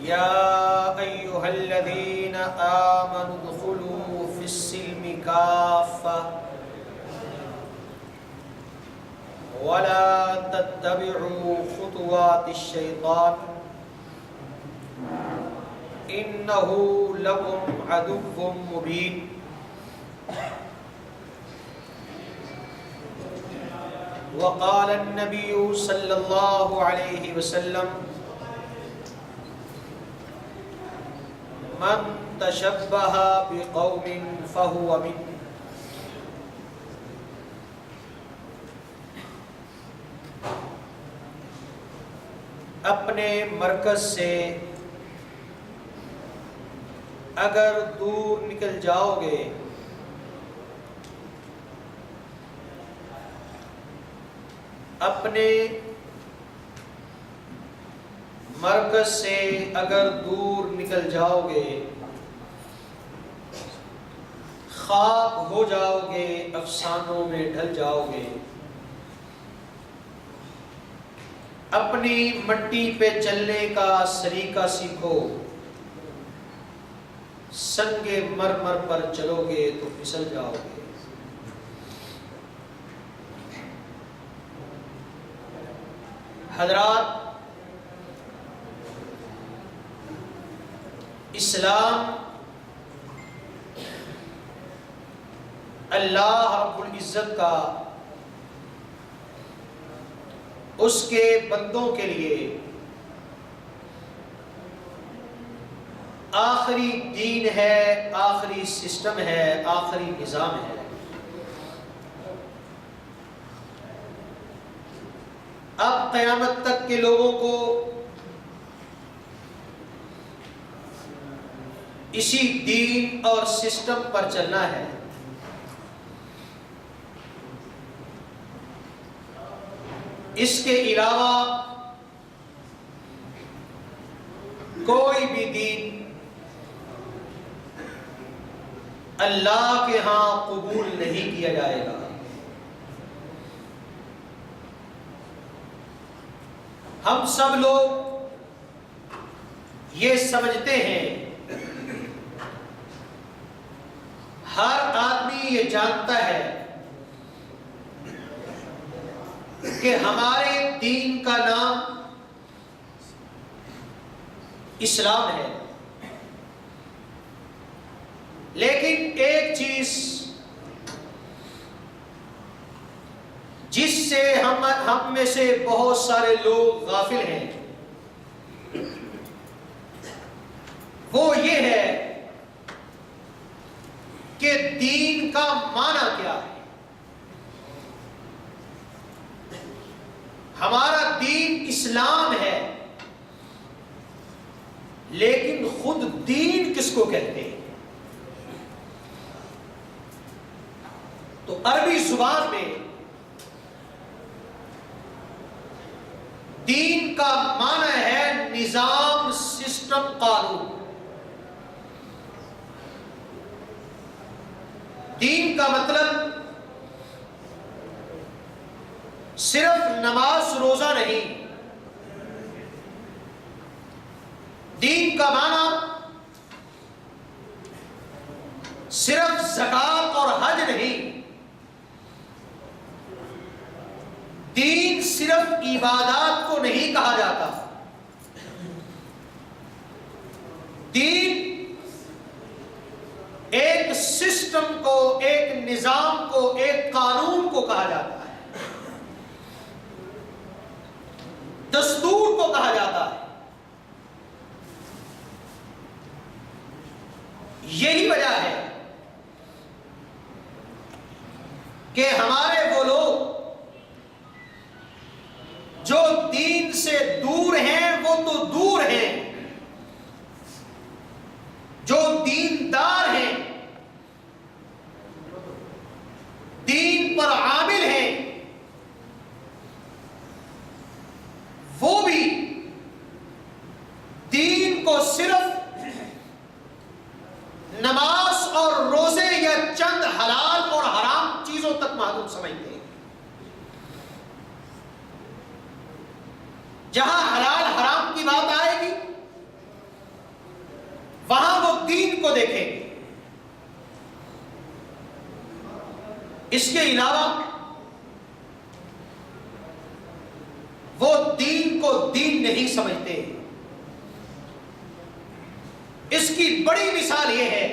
या अय्युहल्लज़ीना आमनु दुखुलू फिस्सिल्मि काफ़ा वला तत्तबिउ खुतुवातिश्शैतान इन्नहु लकुम अदुव्वुम मुबीन। वक़ाल अन्नबिय्यु सल्लल्लाहु अलैहि वसल्लम मन तशब्बह बिक़ौमिन फ़हुव मिन्हुम। अपने मरकज से अगर दूर निकल जाओगे अपने मरकज से अगर दूर निकल जाओगे ख्वाब हो जाओगे, अफसानों में ढल जाओगे, अपनी मट्टी पे चलने का सलीका सीखो, संगे मरमर पर चलोगे तो फिसल जाओगे। हज़रात, इस्लाम अल्लाह रब्बुल इज़्ज़त का उसके बंदों के लिए आखिरी दीन है, आखिरी सिस्टम है, आखिरी निज़ाम है। अब क़यामत तक के लोगों को इसी दीन और सिस्टम पर चलना है। इसके अलावा कोई भी दीन अल्लाह के यहाँ कबूल नहीं किया जाएगा। हम सब लोग ये समझते हैं, हर आदमी ये जानता है कि हमारे दीन का नाम इस्लाम है, लेकिन एक चीज जिससे हम में से बहुत सारे लोग गाफिल हैं, वो ये है कि दीन का माना क्या है। हमारा दीन इस्लाम है, लेकिन खुद दीन किसको कहते हैं? तो अरबी जुबान में दीन का माना है निजाम, सिस्टम, कानून। दीन का मतलब सिर्फ नमाज रोजा नहीं। दीन का माना सिर्फ ज़कात और हज नहीं। दीन सिर्फ इबादत को नहीं कहा जाता। दीन एक सिस्टम को, एक निजाम को, एक कानून को कहा जाता है, दस्तूर को कहा जाता है। यही वजह है कि हमारे वो लोग तो दूर हैं, जो दीनदार हैं, दीन पर आमिल हैं, वो भी दीन को सिर्फ नमाज और रोजे या चंद हलाल और हराम चीजों तक महदूद समझते हैं। जहां हलाल हराम की बात आएगी वहां वो दीन को देखेंगे। इसके अलावा वो दीन को दीन नहीं समझते। इसकी बड़ी मिसाल यह है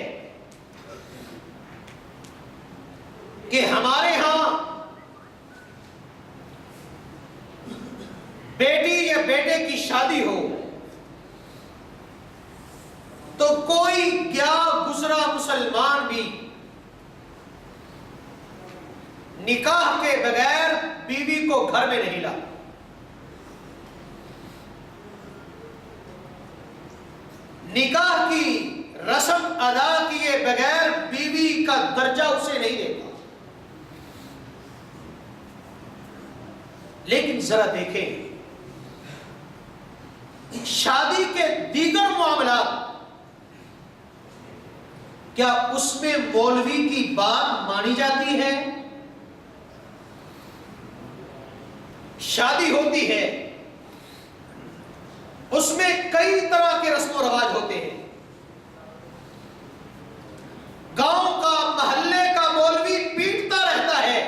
कि हमारे यहां बेटी या बेटे की शादी हो तो कोई क्या गुजरा मुसलमान भी निकाह के बगैर बीवी को घर में नहीं लाता। निकाह की रस्म अदा किए बगैर बीवी का दर्जा उसे नहीं देता। लेकिन जरा देखें, शादी के दीगर मामला, क्या उसमें मौलवी की बात मानी जाती है? शादी होती है, उसमें कई तरह के रस्म रिवाज होते हैं। गांव का, मोहल्ले का मौलवी पीटता रहता है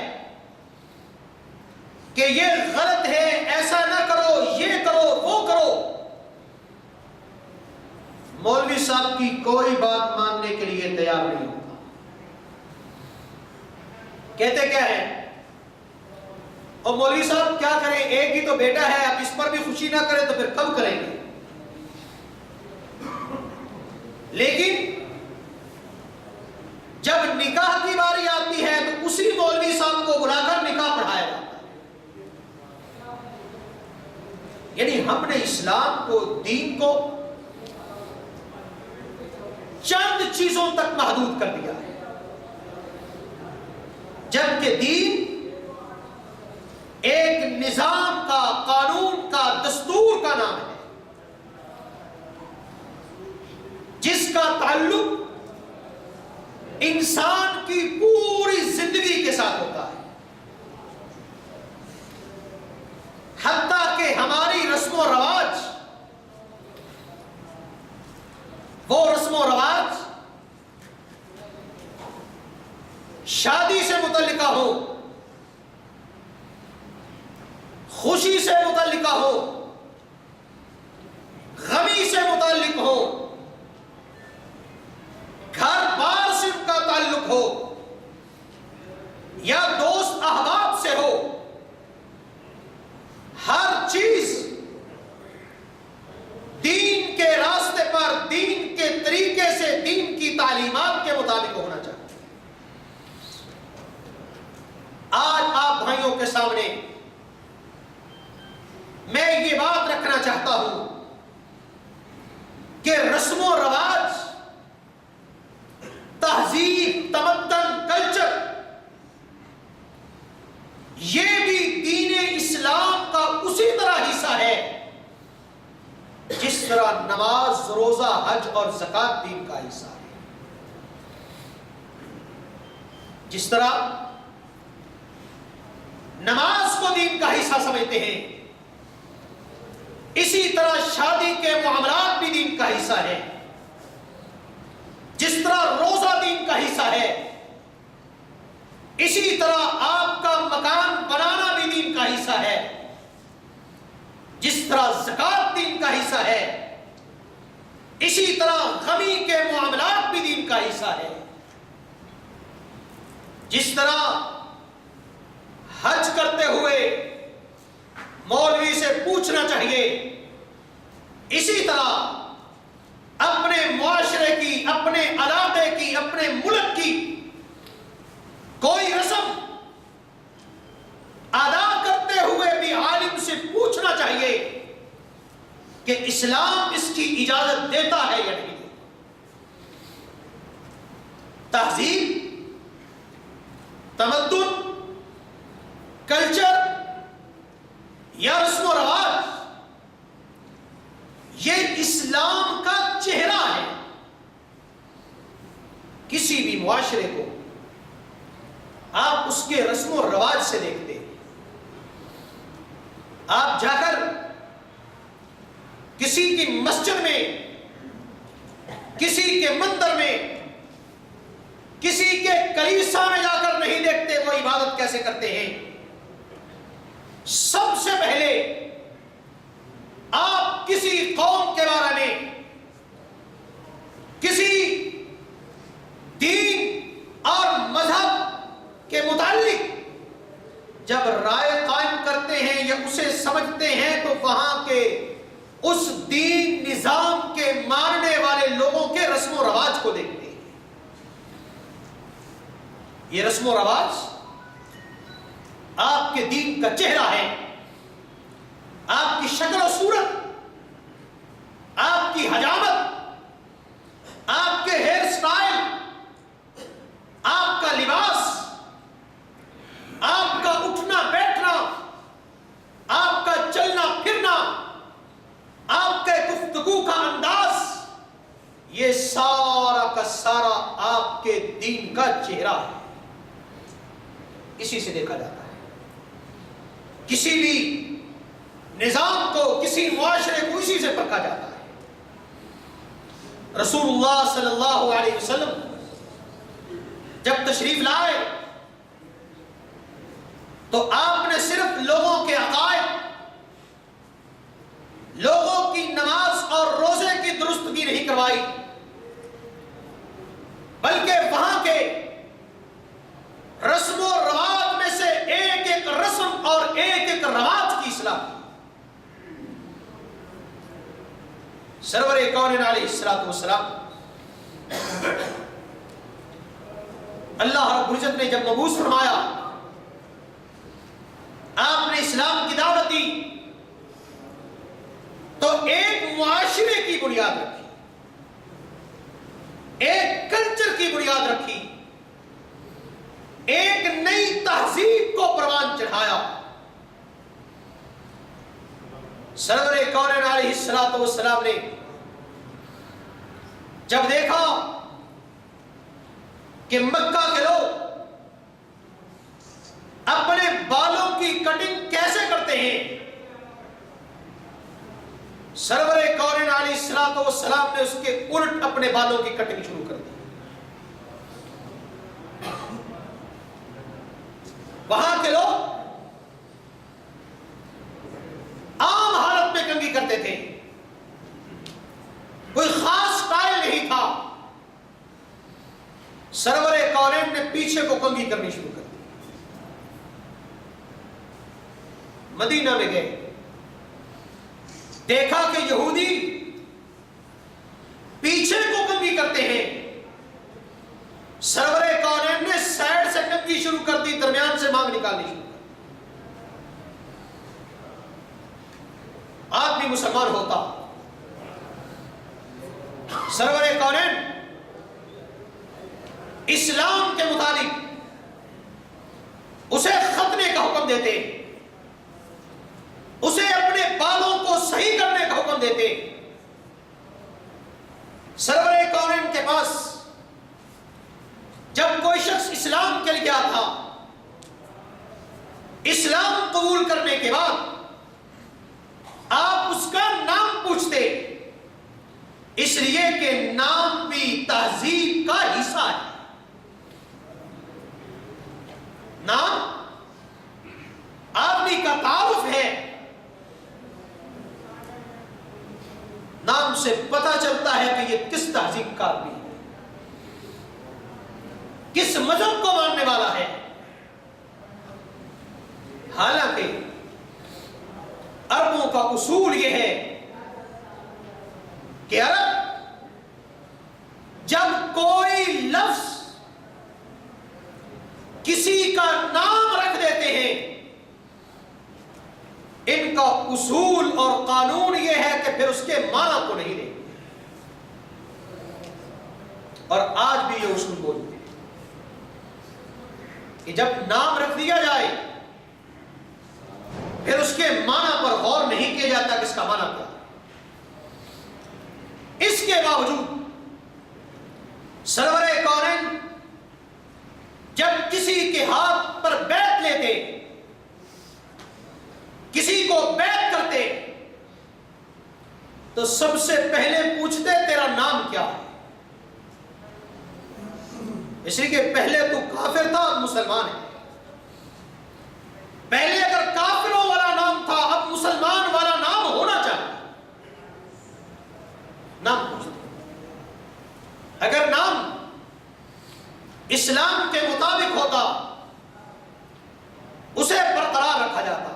कि ये गलत है, ऐसा ना करो, ये करो, वो करो। मौलवी साहब की कोई बात मानने के लिए तैयार नहीं होता। कहते क्या है, और मौलवी साहब क्या करें, एक ही तो बेटा है, अब इस पर भी खुशी ना करें तो फिर कब करेंगे। लेकिन जब निकाह की बारी आती है तो उसी मौलवी साहब को बुलाकर निकाह पढ़ाया जाता है। यानी हमने इस्लाम को, दीन को चंद चीजों तक महदूद कर दिया है, जबकि दीन एक निजाम का, कानून का, दस्तूर का नाम है, जिसका ताल्लुक इंसान की पूरी जिंदगी के साथ होता है। हत्ता कि हमारी रस्मो रवाज, वो रस्मो रवाज शादी से मुतल्लिका हो, खुशी से मुतल्लिका हो, गमी से मुतल्लिक हो, घर बार से का ताल्लुक हो या दोस्त अहबाब से हो, हर चीज दीन के रास्ते पर, दीन के तरीके से, दीन की तालीमात के मुताबिक होना चाहिए। आज आप भाइयों के सामने मैं ये बात रखना चाहता हूं कि रस्मो रवाज, तहजीब, तमद्दन, कल्चर, यह भी दीन इस्लाम का उसी तरह हिस्सा है जिस तरह नमाज, रोजा, हज और ज़कात दीन का हिस्सा है। जिस तरह नमाज को दीन का हिस्सा समझते हैं, इसी तरह शादी के मामलात भी दीन का हिस्सा है। जिस तरह रोजा दीन का हिस्सा है, इसी तरह आपका मकान बनाना भी दीन का हिस्सा है। जिस तरह ज़कात दीन का हिस्सा है, इसी तरह गमी के मामलात भी दीन का हिस्सा है। जिस तरह हज करते हुए मौलवी से पूछना चाहिए, इसी तरह अपने मुआशरे की, अपने इलाके की, अपने मुल्क की कोई रस्म अदा करते हुए भी आलिम से पूछना चाहिए कि इस्लाम इसकी इजाजत देता है या नहीं। तहजीब, तमद्दुन, कल्चर या रस्म रवाज, ये इस्लाम का चेहरा है। किसी भी मुआशरे को आप उसके रस्म रवाज से देखते हैं। आप जाकर किसी की मस्जिद में, किसी के मंदिर में, किसी के कलीसा में जाकर नहीं देखते वो इबादत कैसे करते हैं। सबसे पहले आप किसी कौम के बारे में, किसी दीन और मजहब के मुताल्लिक जब राय कायम करते हैं या उसे समझते हैं तो वहां के उस दीन निजाम के मानने वाले लोगों के रस्म रवाज को देखते हैं। ये रस्म रवाज आपके दीन का चेहरा है। आपकी शक्ल और सूरत, आपकी हजामत, आपके हेयर स्टाइल, आपका लिबास, आपका उठना बैठना, आपका चलना फिरना, आपके गुफ्तगू का अंदाज, ये सारा का सारा आपके दीन का चेहरा है। इसी से देखा जाता है। किसी भी निजाम को, किसी मुआशरे को इसी से परखा जाता है। रसूलुल्लाह सल्लल्लाहु अलैहि वसल्लम जब तशरीफ लाए तो आपने सिर्फ लोगों के अकायद, लोगों की नमाज और रोजे की दुरुस्तगी नहीं करवाई, बल्कि वहां के रस्म और रवाज में से एक एक रस्म और एक एक रवाज की इस्लाह की। सरवर कौनैन अलैहिस्सलातु वस्सलाम, अल्लाह रब्बुल इज्जत ने जब मबूस फरमाया, आपने इस्लाम की दावत दी तो एक मुआशरे की बुनियाद रखी, एक कल्चर की बुनियाद रखी, एक नई तहजीब को परवान चढ़ाया। सरवर कौनैन अलैहिस्सलातु वस्सलाम ने जब देखा कि मक्का के लोग अपने बालों की कटिंग कैसे करते हैं, सरवर कौनैन अलैहिस्सलातु वस्सलाम ने उसके उल्ट अपने बालों की कटिंग शुरू कर दी। वहां के लोग आम हालत में कंघी करते थे, कोई खास स्टाइल नहीं था। सरवर कौनैन ने पीछे को कंघी करनी शुरू कर दी। मदीना में गए, देखा कि यहूदी पीछे को कंघी करते हैं। सरवर कौनैन ने साइड से कंघी शुरू कर दी, दरमियान से मांग निकालनी शुरू कर दी। आदमी मुसलमान होता, सरवर कौनैन इस्लाम के मुताबिक उसे खतने का हुक्म देते, उसे अपने बालों को सही करने का हुक्म देते। सरवर कौनैन के पास जब कोई शख्स इस्लाम के लिए आता, इस्लाम कबूल करने के बाद आप उसका नाम पूछते, इसलिए कि नाम भी तहजीब का हिस्सा है। नाम आदमी का तारुफ है, नाम से पता चलता है कि ये किस तहजीब का आदमी है, किस मजहब को मानने वाला है। हालांकि अरबों का उसूल यह है कि अरब जब कोई लफ्ज किसी का नाम रख देते हैं, इन इनका उसूल और कानून यह है कि फिर उसके माना को नहीं लेंगे, और आज भी ये उसूल बोलते हैं कि जब नाम रख दिया जाए फिर उसके माना पर गौर नहीं किया जाता कि इसका माना क्या है। इसके बावजूद सरवरे कौनैन जब किसी के हाथ पर बैत लेते, किसी को बैत करते, तो सबसे पहले पूछते तेरा नाम क्या है। इसलिए कि पहले तू काफिर था, अब मुसलमान है। पहले अगर काफिरों वाला नाम था, अब मुसलमान वाला नाम होना चाहिए। नाम पूछते, अगर नाम इस्लाम के मुताबिक होता उसे बरकरार रखा जाता।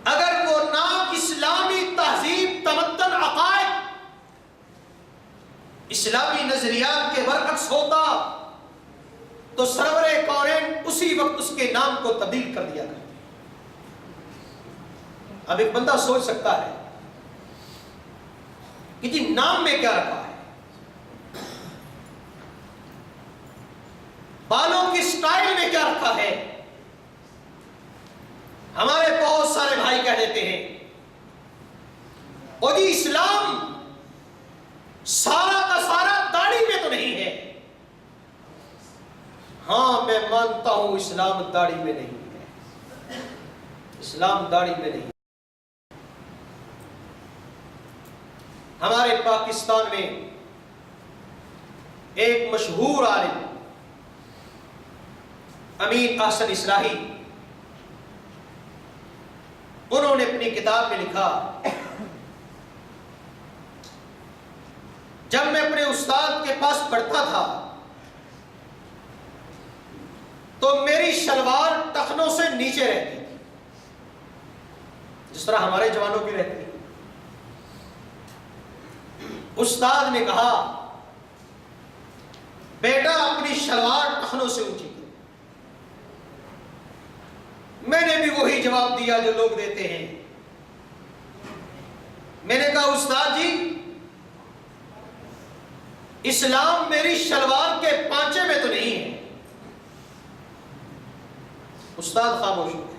अगर वो नाम इस्लामी तहजीब, तमद्दुन, अकायद, इस्लामी नजरियात के बरअक्स होता तो सरवरे कौनैन उसी वक्त उसके नाम को तब्दील कर दिया करते। अब एक बंदा सोच सकता है कि जी नाम में क्या रखा है, बालों की स्टाइल में क्या रखा है। हमारे बहुत सारे भाई कह देते हैं और जी इस्लाम सारा का सारा दाढ़ी में तो नहीं है। हां, मैं मानता हूं इस्लाम दाढ़ी में नहीं है, इस्लाम दाढ़ी में नहीं। हमारे पाकिस्तान में एक मशहूर आलिम अमीन अहसन इस्लाही, उन्होंने अपनी किताब में लिखा, जब मैं अपने उस्ताद के पास पढ़ता था तो मेरी शलवार टखनों से नीचे रहती थी, जिस तरह हमारे जवानों की रहती है। उस्ताद ने कहा, बेटा अपनी शलवार टखनों से ऊंची करो। मैंने भी वही जवाब दिया जो लोग देते हैं। मैंने कहा, उस्ताद जी इस्लाम मेरी शलवार के पांचे में तो नहीं है। उस्ताद खामोश हो गए।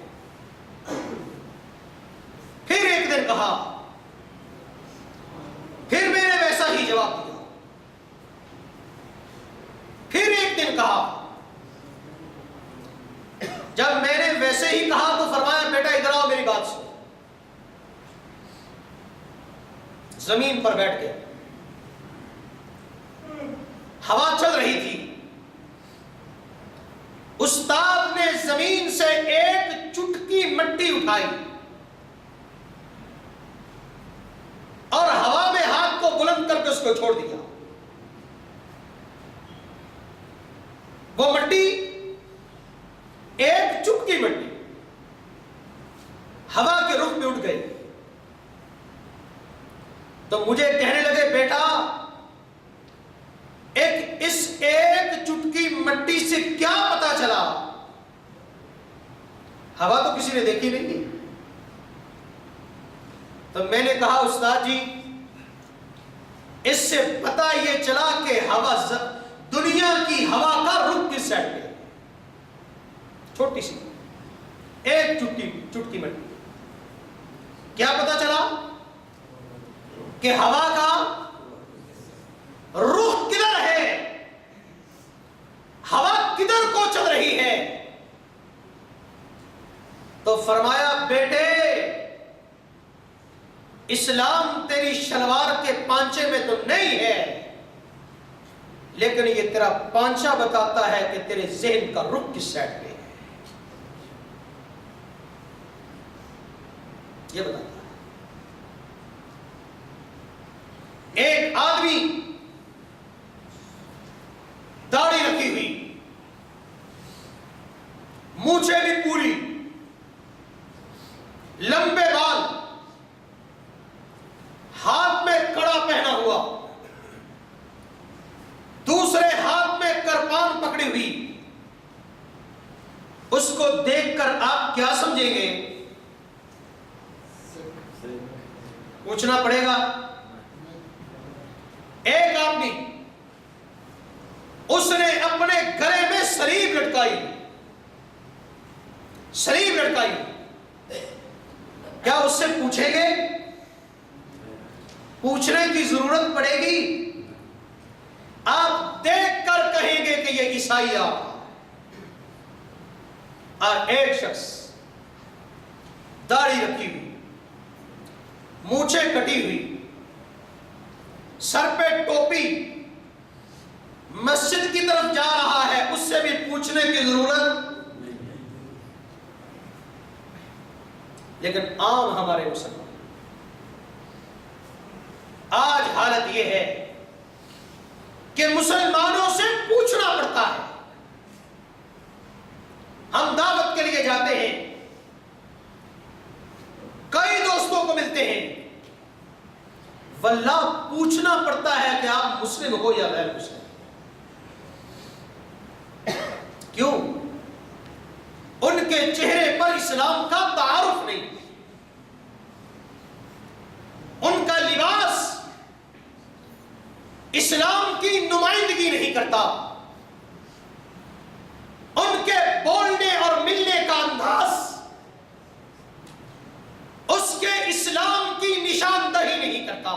फिर एक दिन कहा, फिर मैंने वैसा ही जवाब दिया। फिर एक दिन कहा, जब मैंने वैसे ही कहा तो फरमाया, बेटा इधर आओ मेरी बात सुनो। जमीन पर बैठ गया, हवा चल रही थी। उस्ताद ने जमीन से एक चुटकी मिट्टी उठाई और हवा में हाथ को बुलंद करके उसको छोड़ दिया। वो मिट्टी, एक चुटकी मिट्टी हवा के रुख में उठ गई। तो मुझे कहने लगे, बेटा इस एक चुटकी मिट्टी से क्या पता चला? हवा तो किसी ने देखी नहीं। तो मैंने कहा, उस्ताद जी इससे पता यह चला कि हवा, दुनिया की हवा का रुख किस साइड पे। छोटी सी एक चुटकी मिट्टी, क्या पता चला कि हवा का रुख किधर है, हवा किधर को चल रही है। तो फरमाया, बेटे इस्लाम तेरी शलवार के पांचे में तो नहीं है, लेकिन ये तेरा पांचा बताता है कि तेरे ज़हन का रुख किस साइड पे है। ये बताता है। एक आदमी दाढ़ी रखी हुई, मूंछें भी पूरी, लंबे बाल, हाथ में कड़ा पहना हुआ, दूसरे हाथ में कृपान पकड़ी हुई, उसको देखकर आप क्या समझेंगे पूछना पड़ेगा। एक आदमी, उसने अपने गले में सलीब लटकाई, सलीब लटकाई, क्या उससे पूछेंगे? पूछने की जरूरत पड़ेगी? आप देखकर कहेंगे कि ये ईसाई आप। और एक शख्स दाढ़ी रखी हुई, मूछें कटी हुई, सर पे टोपी, मस्जिद की तरफ जा रहा है, उससे भी पूछने की जरूरत। लेकिन आम हमारे मुसलमान, आज हालत यह है कि मुसलमानों से पूछना पड़ता है। हम दावत के लिए जाते हैं, कई दोस्तों को मिलते हैं, वल्लाह पूछना पड़ता है कि आप मुस्लिम हो या गैर मुस्लिम। क्यों? उनके चेहरे पर इस्लाम का तारुफ नहीं, उनका लिबास इस्लाम की नुमाइंदगी नहीं करता, उनके बोलने और मिलने का अंदाज उसके इस्लाम की निशानदही नहीं करता।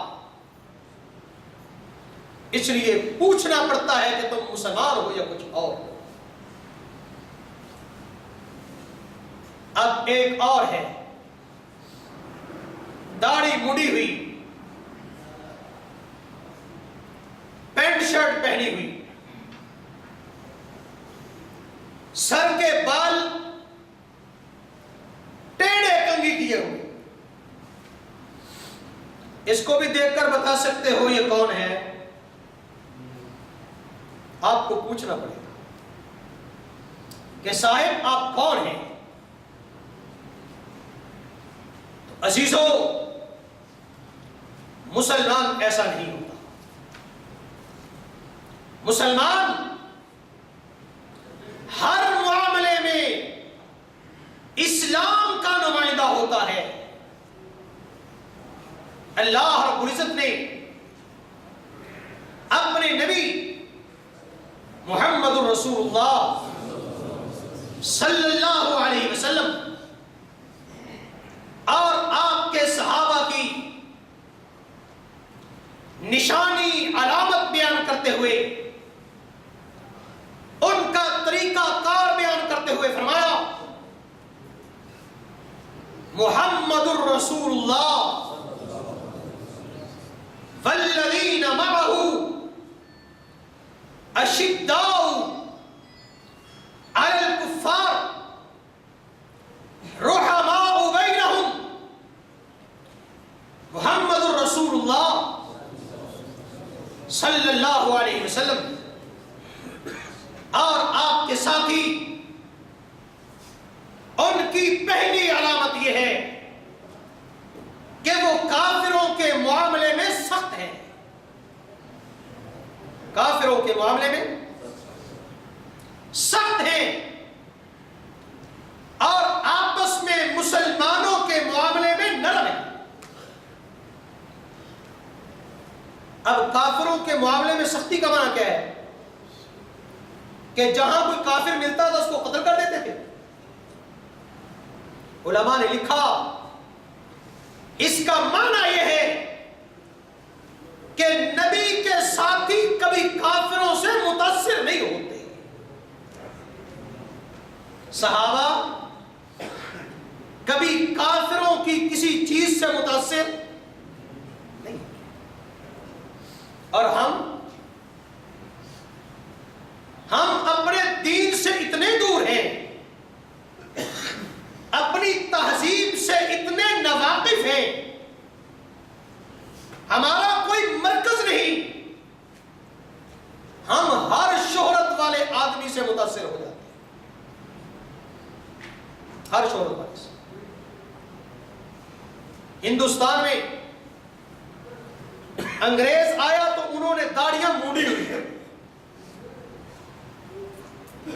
इसलिए पूछना पड़ता है कि तुम मुसलमान हो या कुछ और। अब एक और है, दाढ़ी मुड़ी हुई, पैंट शर्ट पहनी हुई, सर के बाल टेढ़े कंघी किए हुए। इसको भी देखकर बता सकते हो ये कौन है? आपको पूछना पड़ेगा कि साहिब आप कौन हैं? तो अजीजों, मुसलमान ऐसा नहीं होता। मुसलमान हर मामले में इस्लाम का नुमाइंदा होता है। अल्लाह रब्बुल इज्जत ने अपने नबी मुहम्मदुर रसूलुल्लाह सल्लल्लाहु अलैहि वसल्लम और आपके सहाबा की निशानी अलामत बयान करते हुए, उनका तरीका कार बयान करते हुए फरमाया, मुहम्मदुर रसूलुल्लाह वल्लज़ीना मअहू अशिद्दाउ अलल कुफ्फार रुहमाउ बैनहुम। मुहम्मदुर रसूलुल्लाह सल्लल्लाहु अलैहि वसल्लम और आपके साथी, उनकी पहली अलामत यह है कि वो काफिरों के मामले में सख्त है। काफिरों के मामले में सख्त है और आपस में मुसलमानों के मामले में नरम है। अब काफिरों के मामले में सख्ती का माना क्या है? कि जहां कोई काफिर मिलता था उसको कत्ल कर देते थे। उलमा ने लिखा इसका माना यह है कि नबी के साथी कभी काफिरों से मुतासिर नहीं होते। सहाबा कभी काफिरों की किसी चीज से मुतासिर नहीं। और हम अपने दीन से इतने दूर हैं, अपनी तहजीब से इतने नवाकिफ हैं, हमारा कोई मरकज नहीं, हम हर शोहरत वाले आदमी से मुतासिर हो जाते हैं, हर शोहरत वाले से। हिंदुस्तान में अंग्रेज आया तो उन्होंने दाढ़ियां मूंडी हुई है,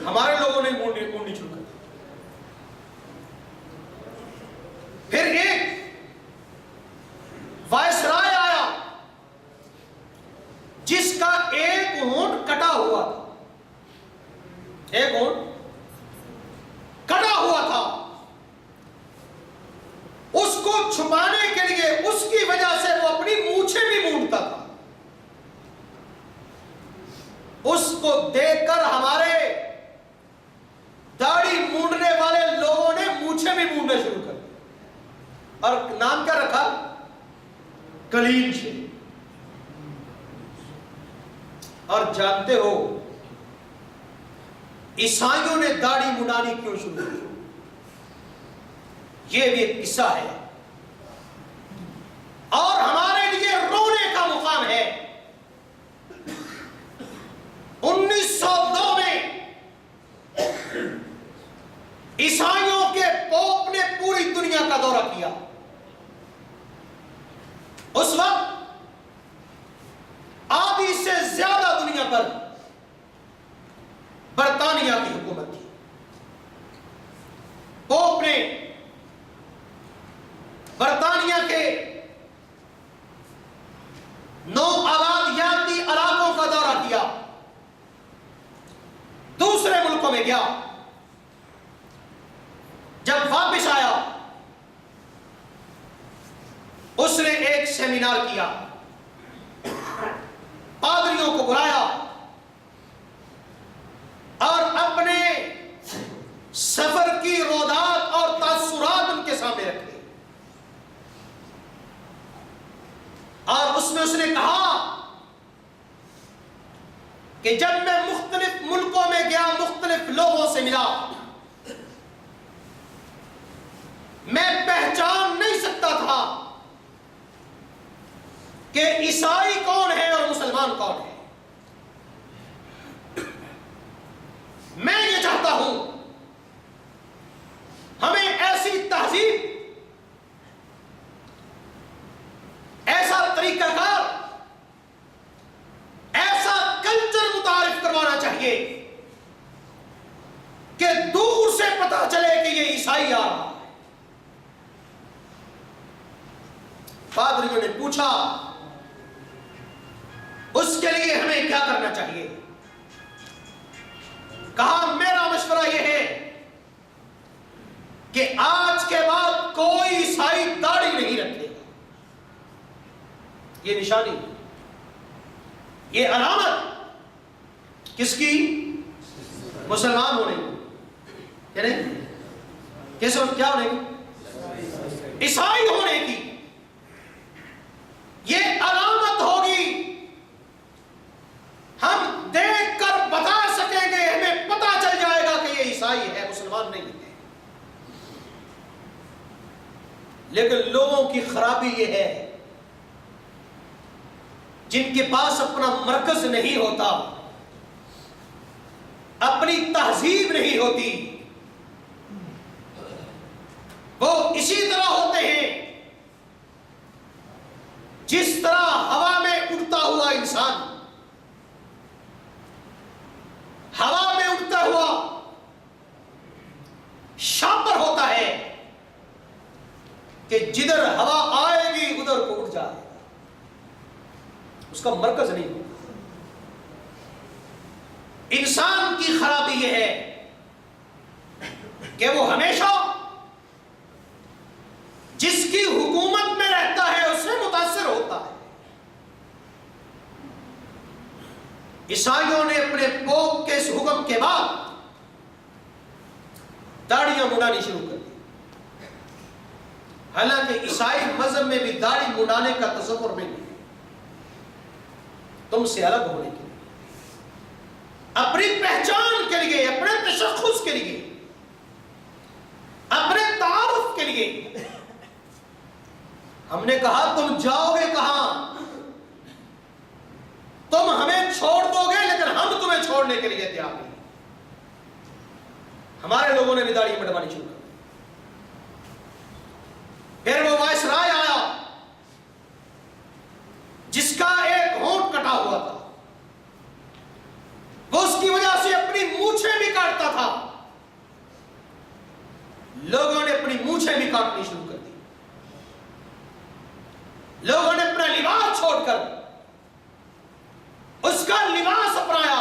हमारे लोगों ने मूंडी शुरू कर दी। फिर एक वायस था, एक होंठ कटा हुआ था। उसको छुपाने के लिए, उसकी वजह से वो अपनी मूछें भी मूंढता था। उसको देखकर हमारे दाढ़ी मूंढने वाले लोगों ने मूछें भी मूंढना शुरू कर दी। और नाम क्या रखा? कलील शेख। और जानते हो ईसाइयों ने दाढ़ी मुंडानी क्यों शुरू की? यह भी एक किस्सा है और हमारे लिए रोने का मुकाम है। 1902 में ईसाइयों के पोप ने पूरी दुनिया का दौरा किया। उस वक्त आधी से ज्यादा दुनिया पर बर्तानिया की हुकूमत थी। पोप ने बर्तानिया के 9 आबादियाती इलाकों का दौरा किया, दूसरे मुल्कों में गया। जब वापस आया उसने एक सेमिनार किया, पादरियों को बुलाया और अपने सफर की रोदात और तासुरात उनके सामने रखे। और उसमें उसने कहा कि जब मैं मुख्तलिफ मुल्कों में गया, मुख्तलिफ लोगों से मिला, मैं पहचान नहीं सकता था कि ईसाई कौन है और मुसलमान कौन है। मैं ये चाहता हूं हमें ऐसी तहजीब, ऐसा तरीकाकार, ऐसा कल्चर मुतारिफ करवाना चाहिए कि दूर से पता चले कि ये ईसाई आ रहा है। पादरियों ने पूछा उसके लिए हमें क्या करना चाहिए? कहा मेरा मशवरा यह है कि आज के बाद कोई ईसाई दाढ़ी नहीं रखेगा। ये निशानी, ये अलामत किसकी? मुसलमान होने की, किस क्या होने की? ईसाई होने की। ये अलामत होगी, हम देख कर बता सकेंगे, हमें पता चल जाएगा कि ये ईसाई है, मुसलमान नहीं है। लेकिन लोगों की खराबी ये है, जिनके पास अपना मरकज नहीं होता, अपनी तहजीब नहीं होती, वो इसी तरह होते हैं जिस तरह हवा में उड़ता हुआ इंसान, हवा में उड़ता हुआ शापर होता है कि जिधर हवा आएगी उधर को उड़ जाएगा, उसका मरकज नहीं होता। इंसान की खराबी यह है कि वो हमेशा जिसकी हुकूमत में रहता है उससे मुतासिर होता है। ईसाइयों ने अपने पोप के इस हुक्म के बाद दाढ़ियां मुंडानी शुरू कर दी। हालांकि ईसाई मजहब में भी दाढ़ी मुंडाने का तसव्वुर नहीं है, तुमसे अलग होने के लिए, अपनी पहचान के लिए, अपने तशख्खुस के लिए, अपने तारुफ के लिए। हमने कहा तुम जाओगे कहां? तुम हमें छोड़ दोगे, लेकिन हम तुम्हें छोड़ने के लिए तैयार नहीं। हमारे लोगों ने भी दाढ़ी मुंडवानी शुरू कर दी। फिर वो वायसराय आया जिसका एक होंठ कटा हुआ था, वो उसकी वजह से अपनी मूछें भी काटता था। लोगों ने अपनी मूछें भी काटनी शुरू कर दी। लोगों ने अपना लिबास छोड़कर उसका लिबास अपनाया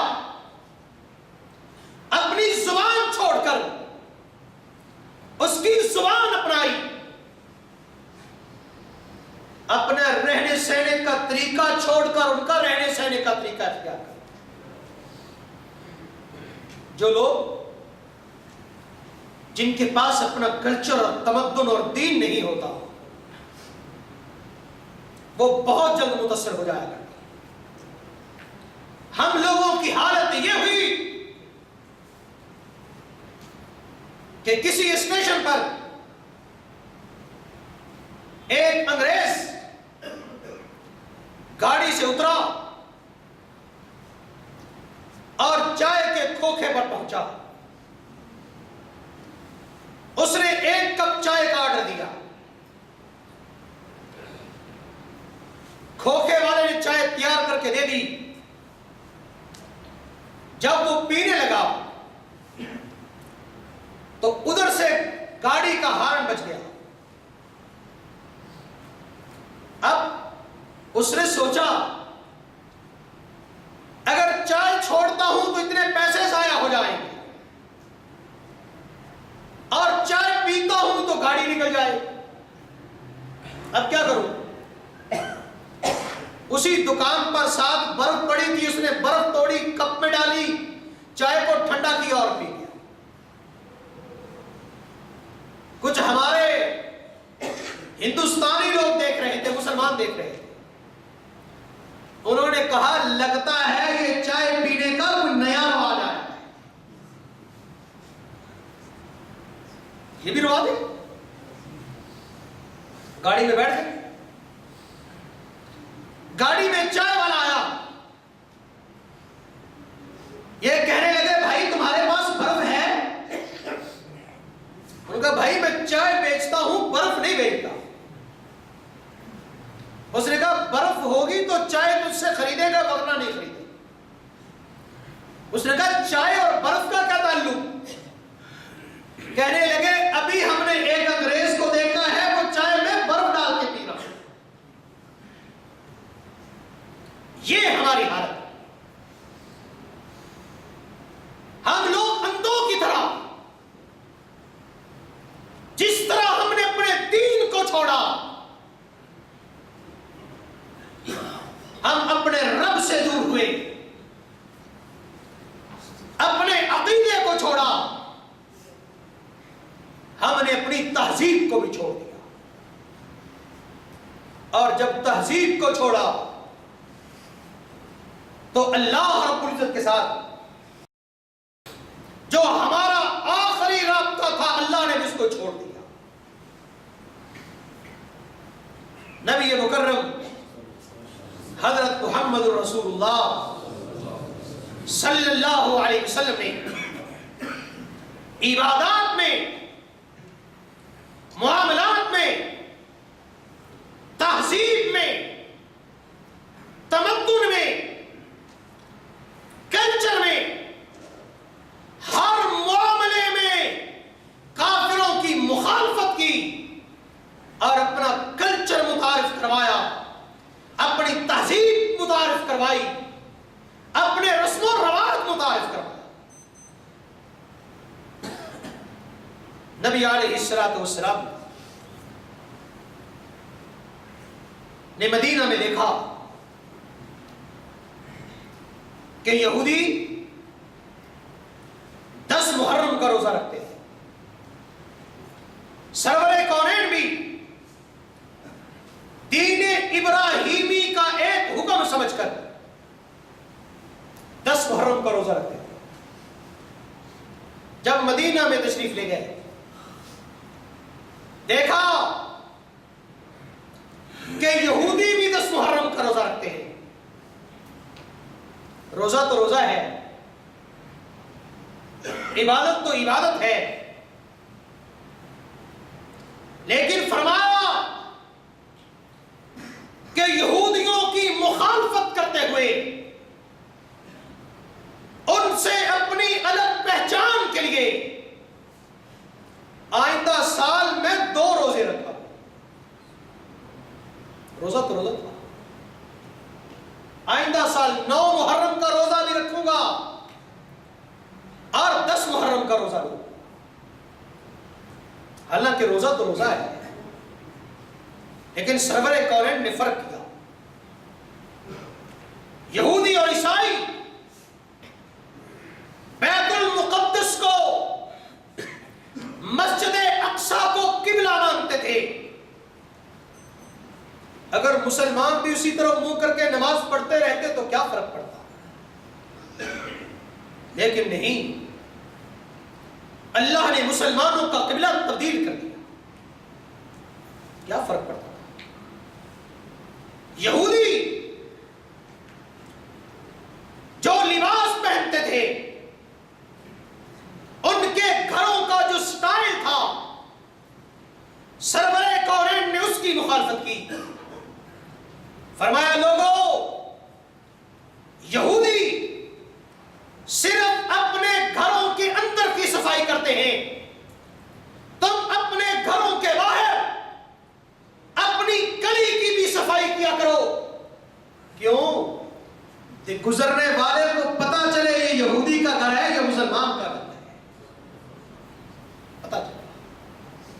जो लोग जिनके पास अपना कल्चर और तमद्दुन और दीन नहीं होता, वो बहुत जल्द मुतासर हो जाएगा। हम लोगों की हालत यह हुई कि किसी स्टेशन पर एक अंग्रेज गाड़ी से उतरा और चाय के खोखे पर पहुंचा। उसने 1 कप चाय का ऑर्डर दिया। खोखे वाले ने चाय तैयार करके दे दी। जब वो पीने लगा तो उधर से गाड़ी का हॉर्न बज गया। अब उसने सोचा, अगर चाय छोड़ता हूं तो इतने पैसे जाया हो जाएंगे, और चाय पीता हूं तो गाड़ी निकल जाए। अब क्या करूं? उसी दुकान पर साथ बर्फ पड़ी थी, उसने बर्फ तोड़ी, कप में डाली, चाय को ठंडा किया और पी गया। कुछ हमारे हिंदुस्तानी लोग देख रहे थे, मुसलमान देख रहे थे। उन्होंने कहा, लगता है ये चाय पीने का कोई नया रवाज आया है। ये भी रवाज है। गाड़ी में बैठ गए। गाड़ी में चाय वाला आया। ये कहने लगे, भाई तुम्हारे पास बर्फ है? उनका, भाई मैं चाय बेचता हूं, बर्फ नहीं बेचता। उसने कहा, बर्फ होगी तो चाय तुझसे खरीदेगा, वरना नहीं खरीदेगा। उसने कहा, चाय और बर्फ का क्या ताल्लुक? कहने लगे, अभी हमने एक अंग्रेज को देखा है, वो चाय में बर्फ डाल के पी रहा है। ये हमारी हालत। हम लोग अंधों की तरह, जिस तरह हमने अपने दीन को छोड़ा, हम अपने रब से दूर हुए, अपने अकीदे को छोड़ा, हमने अपनी तहजीब को भी छोड़ दिया। और जब तहजीब को छोड़ा तो अल्लाह रब्बुल इज्जत के साथ जो हमारा आखिरी राब्ता था, अल्लाह ने भी उसको छोड़ दिया। नबी मुकर्रम हजरत मुहम्मद रसूलुल्लाह सल्लल्लाहु अलैहि वसल्लम ने इबादत में, मुआमलात में, तहजीब में, तमद्दुन में, कल्चर में, हर मामले में काफिरों की मुखालफत की और अपना कल्चर मुतारिफ करवाया, अपनी तहजीब मुतारिफ करवाई, अपने रस्म और रवाज मुतारिफ करवाया। नबी अलैहिस्सलातु वस्सलाम ने मदीना में देखा कि यहूदी 10 मुहर्रम का रोजा रखते हैं। सरवरे कौनैन भी दीन इब्राहिमी का एक हुक्म समझकर 10 मुहर्रम का रोजा रखते थे। जब मदीना में तशरीफ ले गए, देखा कि यहूदी भी 10 मुहर्रम का रोजा रखते हैं। रोजा तो रोजा है, इबादत तो इबादत है, लेकिन फरमाया कि यहूदियों की मुखालफत करते हुए उनसे अपनी अलग पहचान के लिए आइंदा साल में 2 रोजे रखा। रोजा तो रोजा था। आइंदा साल 9 मुहर्रम का रोजा भी रखूंगा और 10 मुहर्रम का रोजा भी। हालांकि रोजा तो रोजा है, लेकिन सरवरे कौनैन ने फर्क किया। यहूदी और ईसाई बैतुल अगर मुसलमान भी उसी तरह मुंह करके नमाज पढ़ते रहते तो क्या फर्क पड़ता। लेकिन नहीं, अल्लाह ने मुसलमानों का किबला तब्दील कर दिया। क्या फर्क पड़ता था। यहूदी जो लिबास पहनते थे, उनके घरों का जो स्टाइल था, सरवरे कौनैन ने उसकी मुखालफत की। फरमाया लोगों, यहूदी सिर्फ अपने घरों के अंदर की सफाई करते हैं, तुम अपने घरों के बाहर अपनी गली की भी सफाई किया करो। क्यों? गुजरने वाले को पता चले ये यहूदी का घर है या मुसलमान का घर है, पता चले,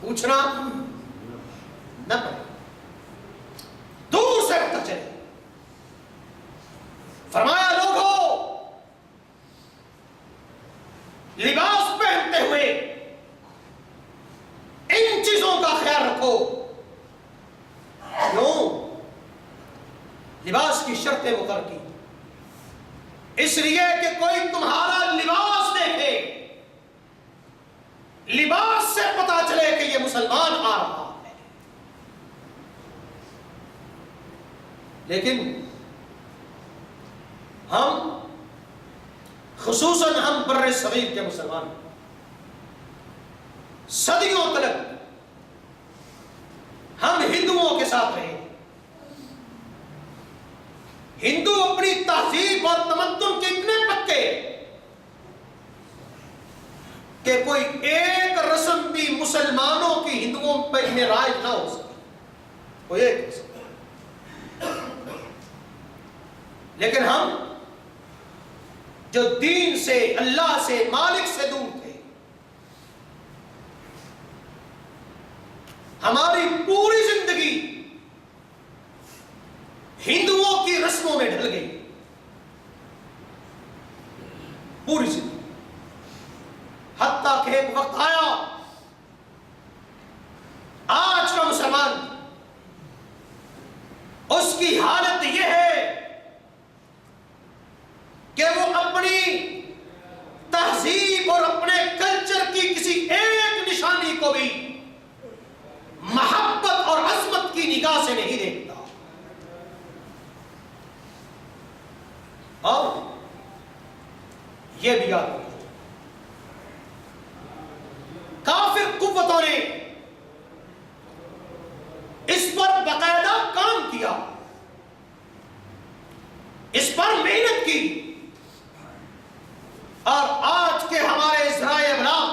पूछना न पड़े, दूर से पता चले। फरमाया लोगों, लिबास पहनते हुए इन चीजों का ख्याल रखो। क्यों? लिबास की शर्तें मुकर्रर की इसलिए कि कोई तुम्हारा लिबास देखे, लिबास से पता चले कि यह मुसलमान आ रहा है। लेकिन हम, खुसूसन हम बर्रे सगीर के मुसलमान, सदियों तक हम हिंदुओं के साथ रहे। हिंदू अपनी तहजीब और तमद्दुन के इतने पक्के कि कोई एक रस्म भी मुसलमानों की हिंदुओं पर में राज ना हो सके, कोई एक रस्म। लेकिन हम जो दीन से, अल्लाह से, मालिक से दूर थे, हमारी पूरी जिंदगी हिंदुओं की रस्मों में ढल गई, पूरी जिंदगी। हत्ता कि एक वक्त आया, आज का मुसलमान उसकी हालत यह है कि वो अपनी तहजीब और अपने कल्चर की किसी एक निशानी को भी मोहब्बत और अजमत की निगाह से नहीं देखता। और यह भी याद रखो, काफिर कुव्वतों ने इस पर बाकायदा काम किया, इस पर मेहनत की, और आज के हमारे इज़राए अबलाग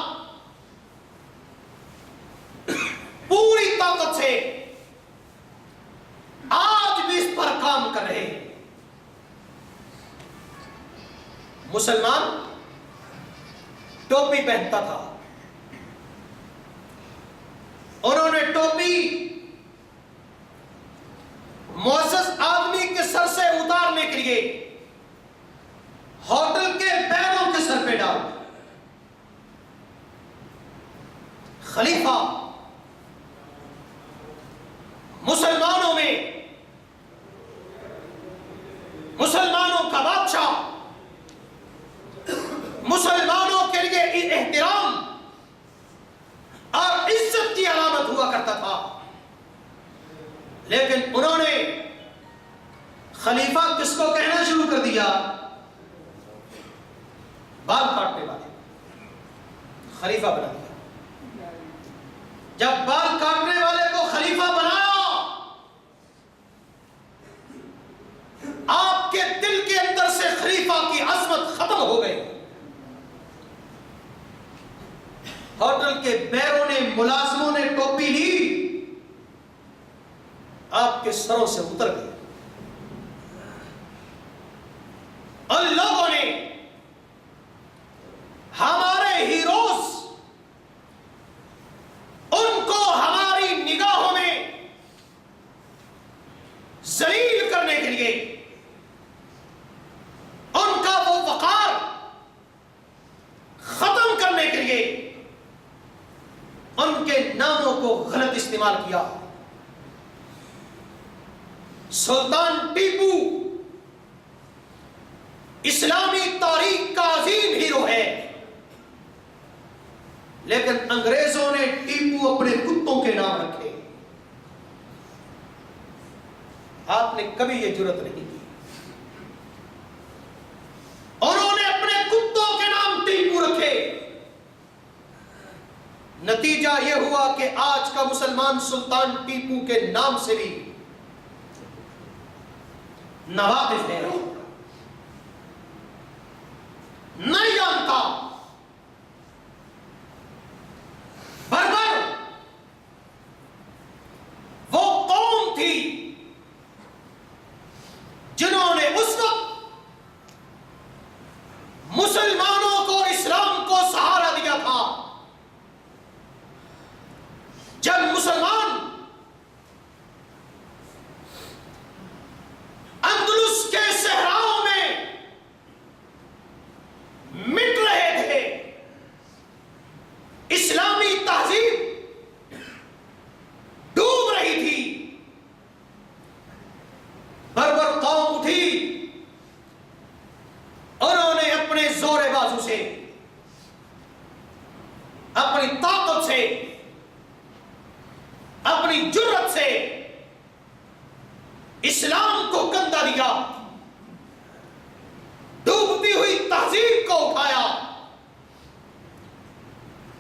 पूरी ताकत से आज भी इस पर काम कर रहे हैं। मुसलमान टोपी पहनता था, उन्होंने टोपी मुअज़्ज़ज़ आदमी के सर से उतारने के लिए होटल के बैरों के सर पे डाल। खलीफा मुसलमानों में, मुसलमानों का बादशाह, मुसलमानों के लिए एहतराम और इज्जत की अलामत हुआ करता था। लेकिन उन्होंने खलीफा किसको कहना शुरू कर दिया? बाल काटने वाले खलीफा बना दिया। जब बाल काटने वाले को खलीफा बनाया, आपके दिल के अंदर से खलीफा की अजमत खत्म हो गई। होटल के बैरों ने, मुलाजिमों ने टोपी ली, आपके सरों से उतर गई। और लोगों ने हमारे हीरोज, उनको हमारी निगाहों में जलील करने के लिए, उनका वो वकार खत्म करने के लिए उनके नामों को गलत इस्तेमाल किया। सुल्तान टीपू इस्लामी तारीख का अजीम हीरो है, लेकिन अंग्रेजों ने टीपू अपने कुत्तों के नाम रखे। आपने कभी यह जुर्रत नहीं की। उन्होंने अपने कुत्तों के नाम टीपू रखे। नतीजा यह हुआ कि आज का मुसलमान सुल्तान टीपू के नाम से भी नवाकिफ है, नहीं जानता। बर्बर वो कौम थी जिन्होंने उस वक्त मुसलमानों को, इस्लाम को सहारा दिया था, जब मुसलमान अंदलुस के सहराओं में मिट रहे थे। इस्लामी तहजीब डूब रही थी। बर्बर कौम उठी, उन्होंने अपने जोरे बाजू से, अपनी ताकत से, अपनी जुर्रत से इस्लाम को कंधा दिया, डूबती हुई तहजीब को उठाया,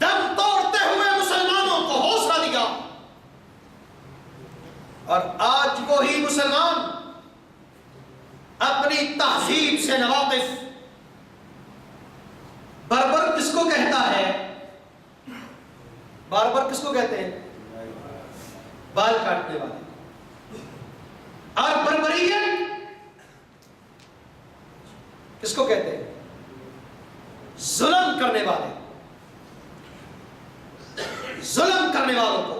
दम तोड़ते हुए मुसलमानों को हौसला दिया। और आज वही मुसलमान अपनी तहजीब से नवाकिफ। बर्बर किसको कहता है? बर्बर किसको कहते हैं? बाल काटने वाले। और बर्बरियत किसको कहते हैं? जुल्म करने वाले, जुल्म करने वालों को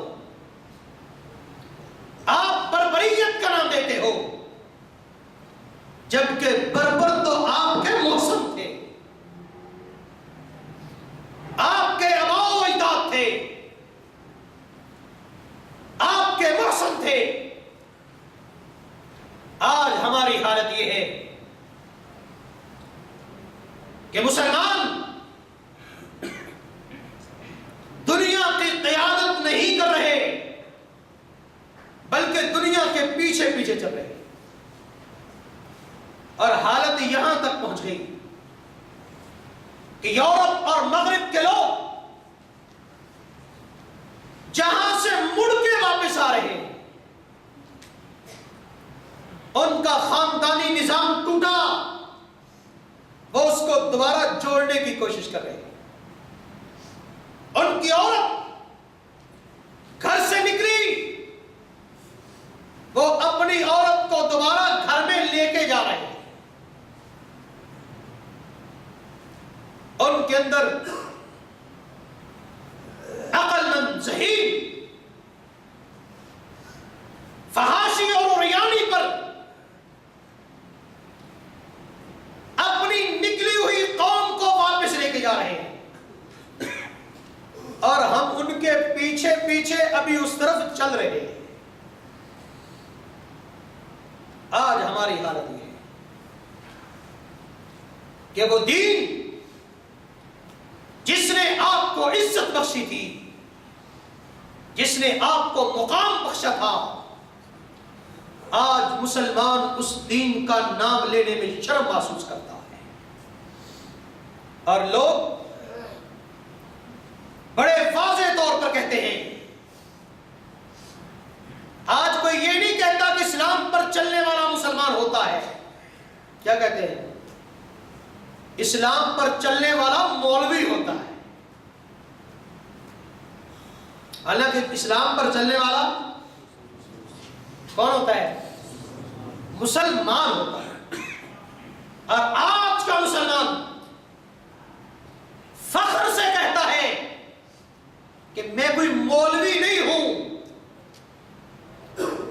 आप बर्बरियत का नाम देते हो, जबकि बर्बर तो आपके मौसम थे, आपके आबाओ अजदाद थे, आपके मौसम थे। आज हमारी हालत यह है कि मुसलमान दुनिया की क़यादत नहीं कर रहे, बल्कि दुनिया के पीछे पीछे चल रहे। और हालत यहां तक पहुंच गई कि यूरोप और मगरिब के लोग जहां से मुड़ के वापस आ रहे हैं, उनका खानदानी निजाम टूटा, वो उसको दोबारा जोड़ने की कोशिश कर रहे हैं। उनकी औरत घर से निकली, वो अपनी औरत को दोबारा घर में लेके जा रहे हैं। उनके अंदर अक्लमंद, ज़हीन, फहाशी और उरियानी पर अपनी निकली हुई कौम को वापस लेके जा रहे हैं, और हम उनके पीछे पीछे अभी उस तरफ चल रहे हैं। आज हमारी हालत यह है कि वो दीन जिसने आपको इज्जत बख्शी थी, जिसने आपको मुकाम बख्शा था, आज मुसलमान उस दीन का नाम लेने में शर्म महसूस करता है। और लोग बड़े वाज़ेह तौर पर कहते हैं, आज कोई ये नहीं कहता कि इस्लाम पर चलने वाला मुसलमान होता है। क्या कहते हैं? इस्लाम पर चलने वाला मौलवी होता है। हालांकि इस्लाम पर चलने वाला कौन होता है? मुसलमान होता है। और आज का मुसलमान फख्र से कहता है कि मैं कोई मौलवी नहीं हूं,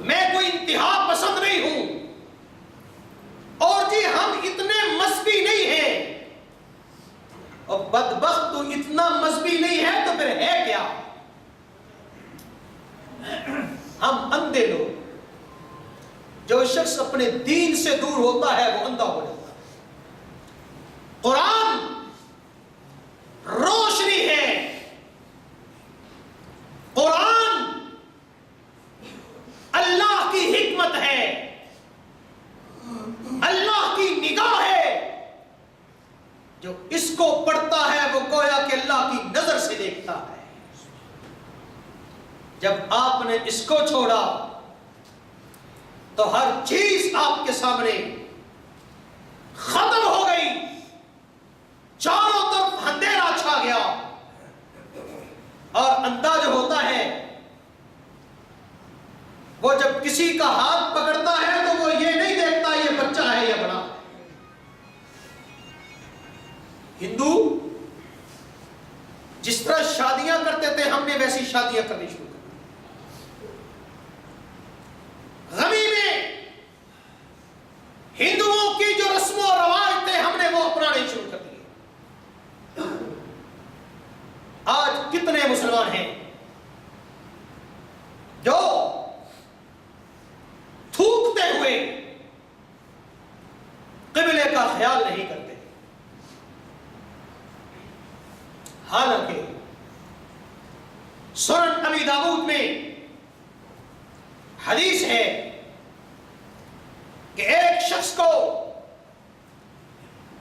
मैं कोई इंतहा पसंद नहीं हूं, और जी हम इतने मजहबी नहीं हैं। और बदबख्त तो इतना मजहबी नहीं है तो फिर है क्या? हम अंधे लोग जो जो शख्स अपने दीन से दूर होता है वो अंधा हो जाता है। कुरान रोशनी है, कुरान अल्लाह की हिकमत है, अल्लाह की निगाह है। जो इसको पढ़ता है वो गोया कि अल्लाह की नजर से देखता है। जब आपने इसको छोड़ा तो हर चीज आपके सामने खत्म हो गई, चारों तरफ अंधेरा छा गया। और अंदाज होता है वो जब किसी का हाथ पकड़ता है तो वो ये नहीं देखता ये बच्चा है या बड़ा है। हिंदू जिस तरह शादियां करते थे हमने वैसी शादियां करनी शुरू कर दी। गमी में हिंदुओं की जो रस्म और रवाज थे हमने वो अपनाने शुरू कर दिए। आज कितने मुसलमान हैं जो थूकते हुए क़िबले का ख्याल नहीं करते। हालांकि सुनन अबी दाऊद में हदीस है कि एक शख्स को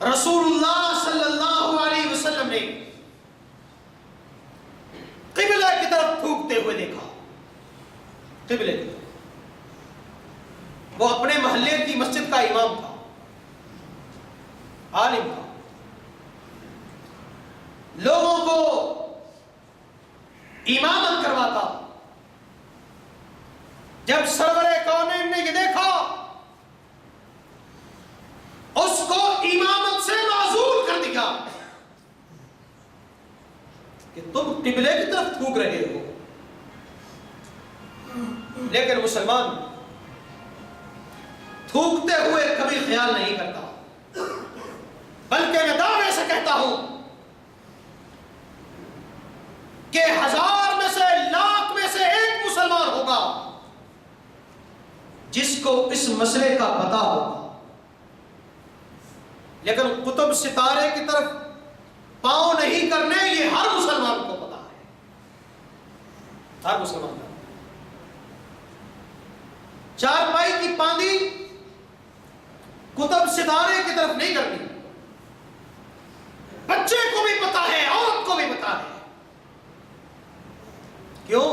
रसूलुल्लाह सल्लल्लाहु अलैहि वसल्लम ने क़िबला की तरफ थूकते हुए देखा। क़िबले की, वो अपने मोहल्ले की मस्जिद का इमाम था, आलिम था, लोगों को इमामत करवाता। जब सरवरे कौनैन ने ये देखा उसको इमामत से माजूल कर दिया कि तुम क़िबले की तरफ थूक रहे हो। लेकिन मुसलमान थूकते हुए कभी ख्याल नहीं करता, बल्कि मैं दावे से कहता हूं कि 1000 में से लाख में से एक मुसलमान होगा जिसको इस मसले का पता होगा। लेकिन कुतुब सितारे की तरफ पांव नहीं करने ये हर मुसलमान को पता है, हर मुसलमान को। चारपाई की पांदी कुतुब सितारे की तरफ नहीं करनी। बच्चे को भी पता है, औरत को भी पता है। क्यों?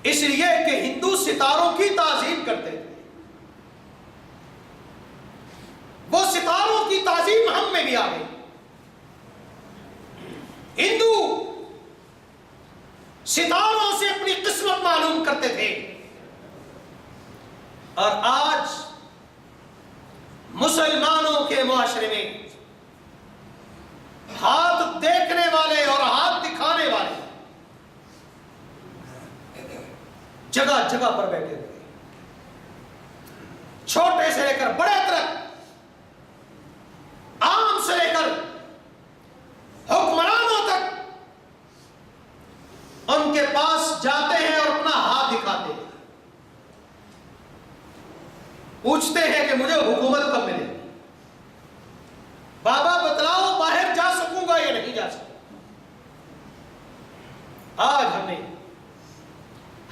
इसलिए कि हिंदू सितारों की ताजीम करते थे। वो सितारों की ताजीम हम में भी आ गई। हिंदू सितारों से अपनी किस्मत मालूम करते थे। और आज मुसलमानों के मुआशरे में हाथ देखने वाले और हाथ दिखाने वाले जगह जगह पर बैठे हुए, छोटे से लेकर बड़े तक, आम से लेकर हुक्मरानों तक, उनके पास जाते हैं और अपना हाथ दिखाते हैं। पूछते हैं कि मुझे हुकूमत कब मिलेगी? बाबा बतलाओ बाहर जा सकूंगा या नहीं जा सकूंगा? आज हमने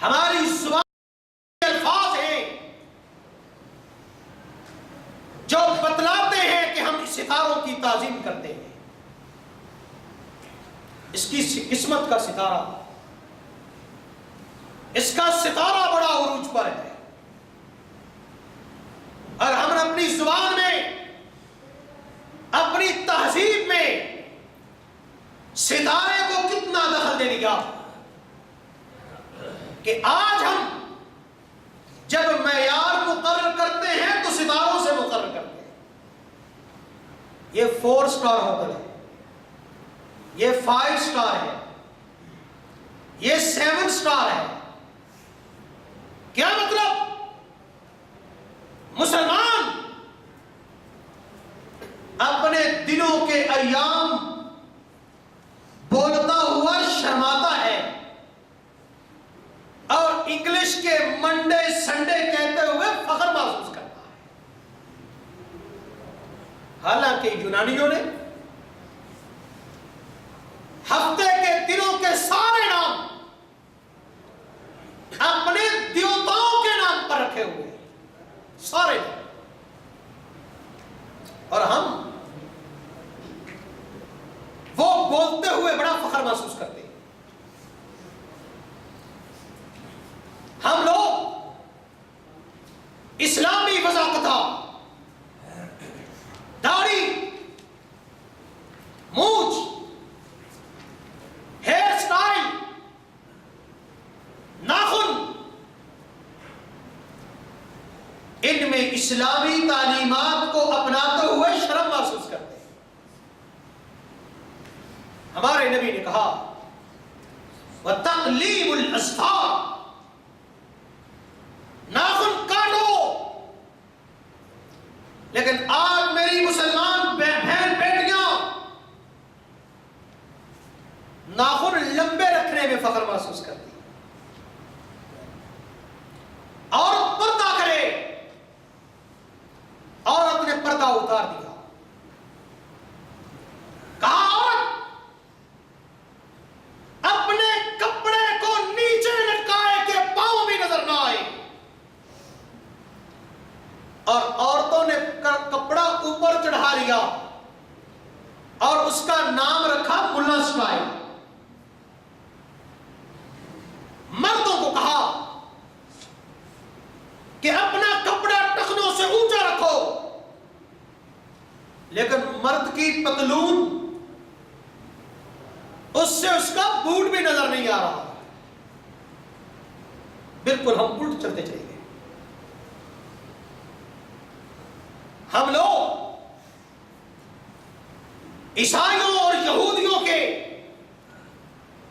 हमारी जुबान के अल्फाज हैं जो बतलाते हैं कि हम सितारों की ताजीम करते हैं। इसकी किस्मत का सितारा, इसका सितारा बड़ा उरूज पर है। और हमने अपनी जुबान में, अपनी तहजीब में सितारे को कितना दखल दे दिया कि आज हम जब मेयार मुकर्रर करते हैं तो सितारों से मुकर्रर करते हैं। ये 4 स्टार होटल है, ये 5 स्टार है, ये 7 स्टार है। क्या मतलब? मुसलमान अपने दिनों के अय्याम बोलता हुआ शर्माता है और इंग्लिश के मंडे संडे कहते हुए हालांकि यूनानियों ने हफ्ते के दिनों के सारे नाम अपने देवताओं के नाम पर रखे हुए, सारे। और हम वो बोलते हुए बड़ा फख्र महसूस करते हैं। हम लोग इस्लामी वज़ाक़ता, दाढ़ी, मूंछ, हेयर स्टाइल, नाखून, इनमें इस्लामी तालीमात को अपनाते हुए शर्म महसूस करते हैं। हमारे नबी ने कहा वतक़लीमुल अज़फ़ार, नाखून काटो। लेकिन आज मेरी मुसलमान बहन बेटियां नाखून लंबे रखने में फख्र महसूस करती है। और पर्दा करे, औरत ने पर्दा उतार दिया। कहा औरत अपने कपड़े को नीचे लटकाए के पांव भी नजर ना आए। और औरतों ने कपड़ा ऊपर चढ़ा लिया और उसका नाम रखा मुल्ला स्टाइल। मर्दों को कहा कि अपना कपड़ा टखनों से ऊंचा रखो, लेकिन मर्द की पतलून, उससे उसका बूट भी नजर नहीं आ रहा। बिल्कुल हम उल्ट चलते चले गए। हम लोग ईसाइयों और यहूदियों के,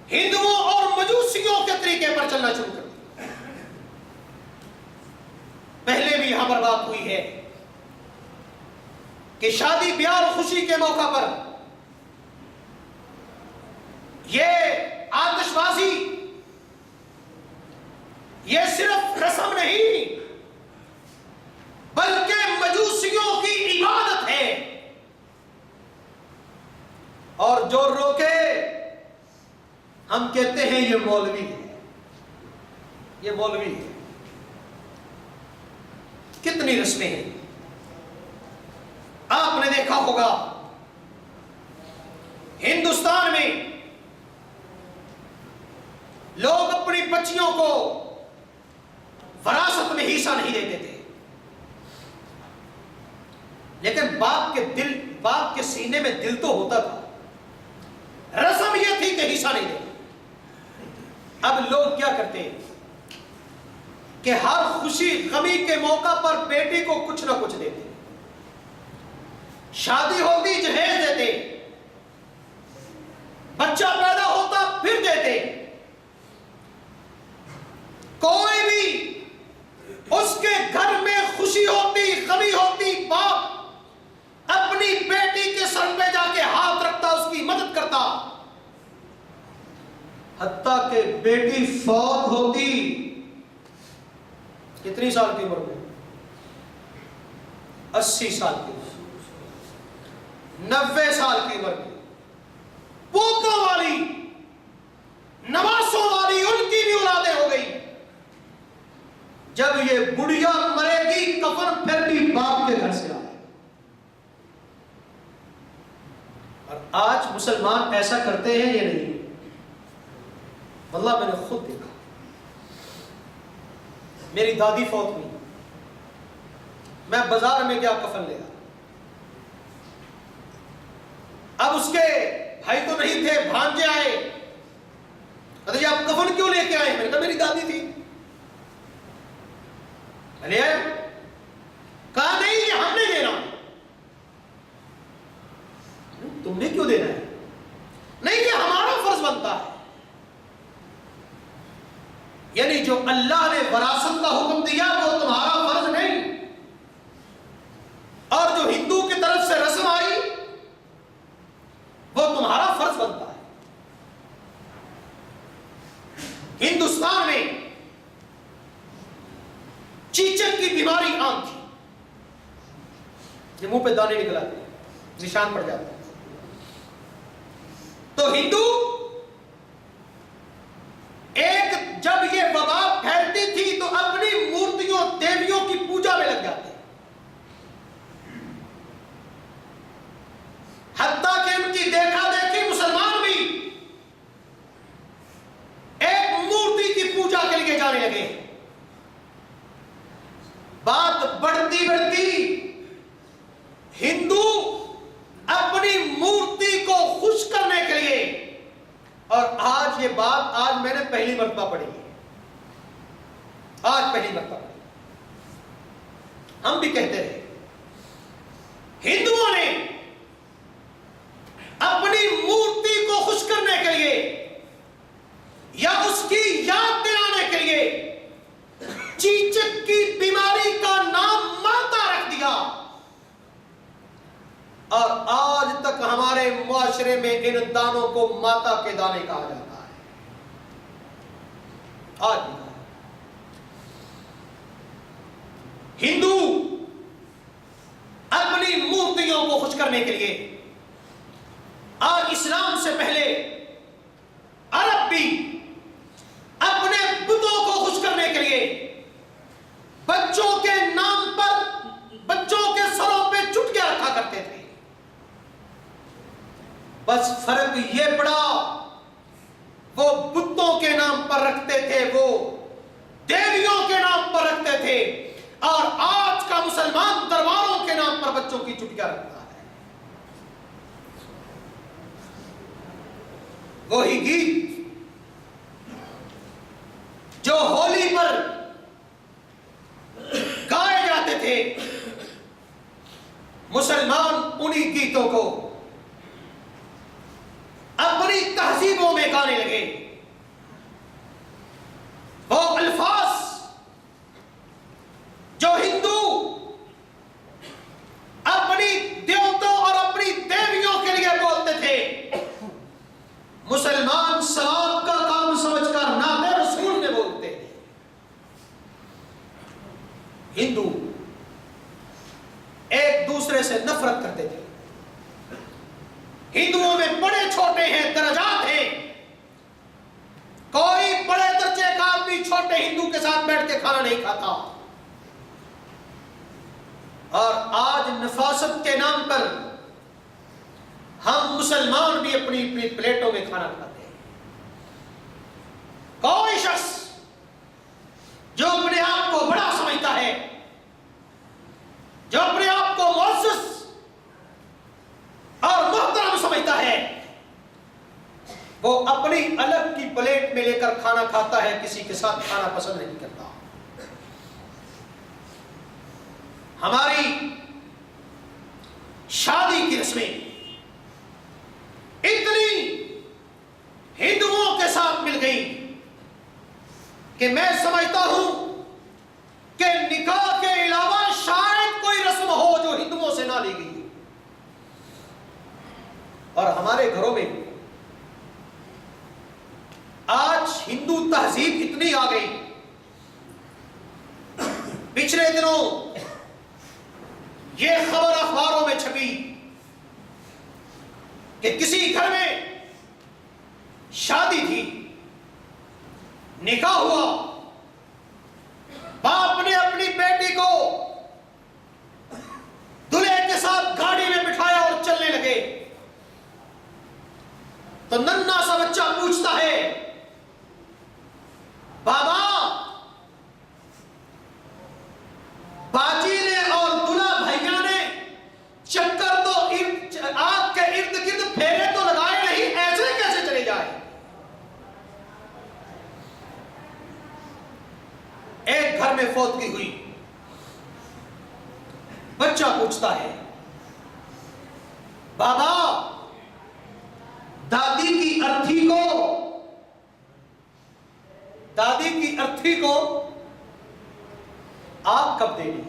हिंदुओं और मजूसियों के तरीके पर चलना शुरू कर दिया। पहले भी यहां पर बात हुई है कि शादी ब्याह और खुशी के मौका पर यह आतिशबाजी, यह सिर्फ रस्म नहीं बल्कि मजूसियों की इबादत है। और जो रोके हम कहते हैं ये मौलवी है, ये मौलवी है। कितनी रस्में हैं। आपने देखा होगा हिंदुस्तान में लोग अपनी बच्चियों को वरासत में हिस्सा नहीं देते थे, लेकिन बाप के सीने में दिल तो होता था। रस्म यह थी कि हिस्सा नहीं देते। अब लोग क्या करते हैं कि हर खुशी गमी के मौका पर बेटी को कुछ ना कुछ देते। शादी होती जहेज देते, बच्चा पैदा होता फिर देते। कोई भी उसके घर में खुशी होती, गमी होती, बाप अपनी बेटी के सर पे जाके हाथ रखता, उसकी मदद करता। हत्ता कि बेटी फौत होती कितनी साल की उम्र में? 80 साल की, 90 साल की उम्र में। पोतों वाली, नवासों वाली उनकी भी औलादें हो गई। जब ये बुढ़िया मरेगी, कफन फिर भी बाप के घर से आए। और आज मुसलमान ऐसा करते हैं या नहीं? वल्लाह मैंने खुद देखा। मेरी दादी फौत हुई, मैं बाजार में गया कफन ले आया। अब उसके भाई तो नहीं थे, भांजे आए। कहते जी आप कफन क्यों लेके आए? मैंने कहा मेरी दादी थी। अरे कहा नहीं ये हमने देना। तुमने क्यों देना है? नहीं ये हमारा फर्ज बनता है। यानी जो अल्लाह ने वरासत का हुक्म दिया वो तुम्हारा फर्ज नहीं, और जो हिंदू की तरफ से रस्म आई वो तुम्हारा फर्ज बनता है। हिंदुस्तान में चीचक की बीमारी आम थी, ये मुंह पे दाने निकल आते हैं। निशान पड़ जाता है। तो हिंदू एक जब ये वबा फैलती थी तो अपनी मूर्तियों देवियों की पूजा में लग जाते, हत्ता कि उनकी देखा देखी मुसलमान भी एक मूर्ति की पूजा के लिए जाने लगे। बात बढ़ती बढ़ती हिंदू अपनी मूर्ति को खुश करने के लिए, और आज ये बात आज मैंने पहली मर्तबा पढ़ी है, आज पहली मर्तबा पढ़ी। हम भी कहते रहे हिंदुओं ने अपनी मूर्ति को खुश करने के लिए या उसकी याद दिलाने के लिए चीचक की बीमारी का नाम माता रख दिया, और आज तक हमारे मुआशरे में इन दानों को माता के दाने कहा जाता है। आज भी हिंदू अपनी मूर्तियों को खुश करने के लिए, और इस्लाम से पहले अरब भी अपने बुतों को खुश करने के लिए बच्चों के नाम पर बच्चों के सरों पे चुटकियां रखा करते थे। बस फर्क यह पड़ा, वो बुतों के नाम पर रखते थे, वो देवियों के नाम पर रखते थे, और आज का मुसलमान दरबारों के नाम पर बच्चों की चुटकियां रखता है। वही गीत जो होली पर गाए जाते थे, मुसलमान उन्हीं गीतों को अपनी तहजीबों में गाने लगे। वो अल्फाज जो हिंदू अपनी देवताओं और अपनी देवियों के लिए बोलते थे, मुसलमान सवाब का काम समझकर नाते रसूल में बोलते हैं। हिंदू एक दूसरे से नफरत करते थे। हिंदुओं में बड़े छोटे हैं, दर्जात हैं। कोई बड़े दर्जे का आदमी छोटे हिंदू के साथ बैठ के खाना नहीं खाता। और आज नफासत के नाम पर हम मुसलमान भी अपनी अपनी प्लेटों में खाना खाते हैं। कोई शख्स जो अपने आप को बड़ा समझता है, जो अपने आप को मुअज़्ज़ज़ और मुहतरम समझता है, वो अपनी अलग की प्लेट में लेकर खाना खाता है, किसी के साथ खाना पसंद नहीं करता। हमारी शादी की रस्में इतनी हिंदुओं के साथ मिल गई कि मैं समझता हूं कि निकाह के अलावा शायद कोई रस्म हो जो हिंदुओं से ना ली गई। और हमारे घरों में आज हिंदू तहजीब इतनी आ गई। पिछले दिनों यह खबर अखबारों में छपी कि किसी घर में शादी थी, निकाह हुआ, बाप ने अपनी बेटी को दूल्हे के साथ गाड़ी में बिठाया और चलने लगे। तो नन्हा सा बच्चा पूछता है, बाबा, बाजी ने और दूल्हा भैया ने चक्कर तो आग के इर्द गिर्द फेरे तो लगाए नहीं, ऐसे कैसे चले जाए? एक घर में फौतगी हुई। बच्चा पूछता है, बाबा, दादी की अर्थी को आग कब देनी,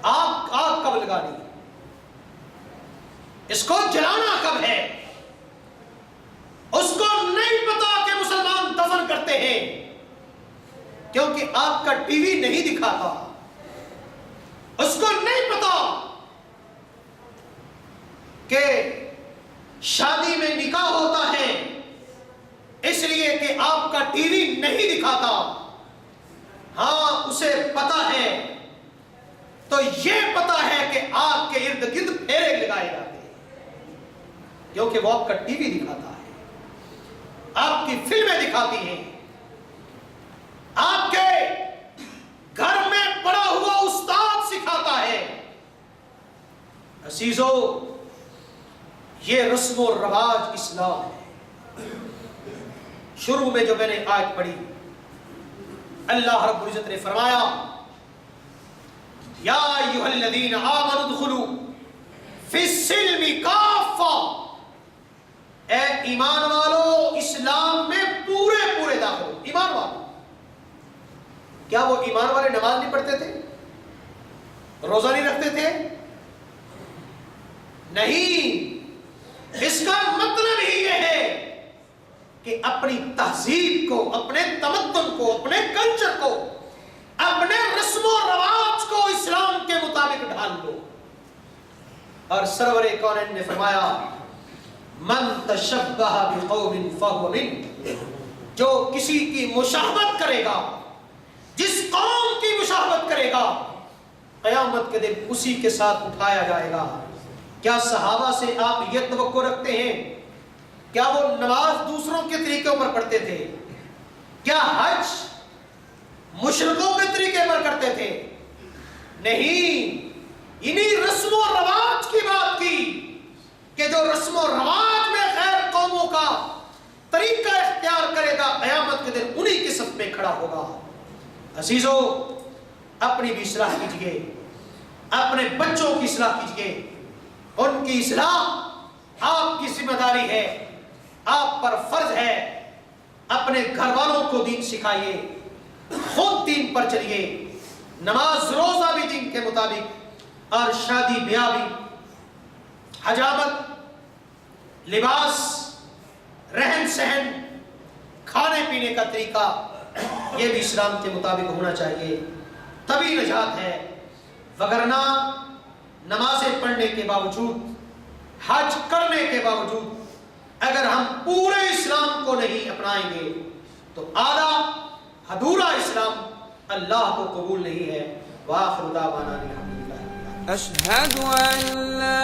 आग कब लगानी, इसको जलाना कब है? उसको नहीं पता कि मुसलमान दफन करते हैं, क्योंकि आपका टीवी नहीं दिखाता। उसको नहीं पता कि शादी में निकाह होता है इसलिए कि आपका टीवी नहीं दिखाता। हां, उसे पता है, तो यह पता है कि आपके इर्द गिर्द फेरे लगाए जाते हैं, क्योंकि वो आपका टीवी दिखाता है, आपकी फिल्में दिखाती हैं, आपके घर में पड़ा हुआ उस्ताद सिखाता है। अजीजों, ये रस्म और रवाज इस्लाम है। शुरू में जो मैंने आयत पढ़ी, अल्लाह रब्बुल इज्जत ने फरमाया, या अय्युहल्लज़ीना आमनु दुखुलू फिस्सिल्मि काफ़ा, ए ईमान वालों, इस्लाम में पूरे पूरे दाखिल हो। ईमान वालों, क्या वो ईमान वाले नमाज नहीं पढ़ते थे, रोजा नहीं रखते थे? नहीं। इसका मतलब ही यह है कि अपनी तहजीब को, अपने तमद्दुन को, अपने कल्चर को, अपने रस्मों रवाज को इस्लाम के मुताबिक ढाल लो। और सरवरे कौनैन ने फरमाया, मन तशब्बह बिकौमिन फहुव मिन, जो किसी की मुशाहबत करेगा, जिस कौम की मुशाहबत करेगा, क़यामत के दिन उसी के साथ उठाया जाएगा। क्या सहाबा से आप यह तवक्को रखते हैं? क्या वो नमाज दूसरों के तरीकों पर पढ़ते थे? क्या हज मुशरिकों के तरीके पर करते थे? नहीं। इन्हीं रस्म और रवाज की बात की कि जो रस्म और रवाज में गैर कौमों का तरीका इख्तियार करेगा, क़यामत के दिन उन्हीं के सफ में खड़ा होगा। अजीजों, अपनी भी इस्लाह कीजिए, अपने बच्चों की इस्लाह कीजिए। उनकी इस्लाह आपकी जिम्मेदारी है, आप पर फर्ज है। अपने घर वालों को दीन सिखाइए, खुद दीन पर चलिए, नमाज रोजा भी दीन के मुताबिक, और शादी ब्याह भी, हजामत, लिबास, रहन सहन, खाने पीने का तरीका, यह भी इस्लाम के मुताबिक होना चाहिए, तभी निजात है। वगरना नमाजें पढ़ने के बावजूद, हज करने के बावजूद, अगर हम पूरे इस्लाम को नहीं अपनाएंगे तो आधा अधूरा इस्लाम अल्लाह को कबूल नहीं है। वाखिर दावाना अल्हम्दुलिल्लाह। अशहदु अन ला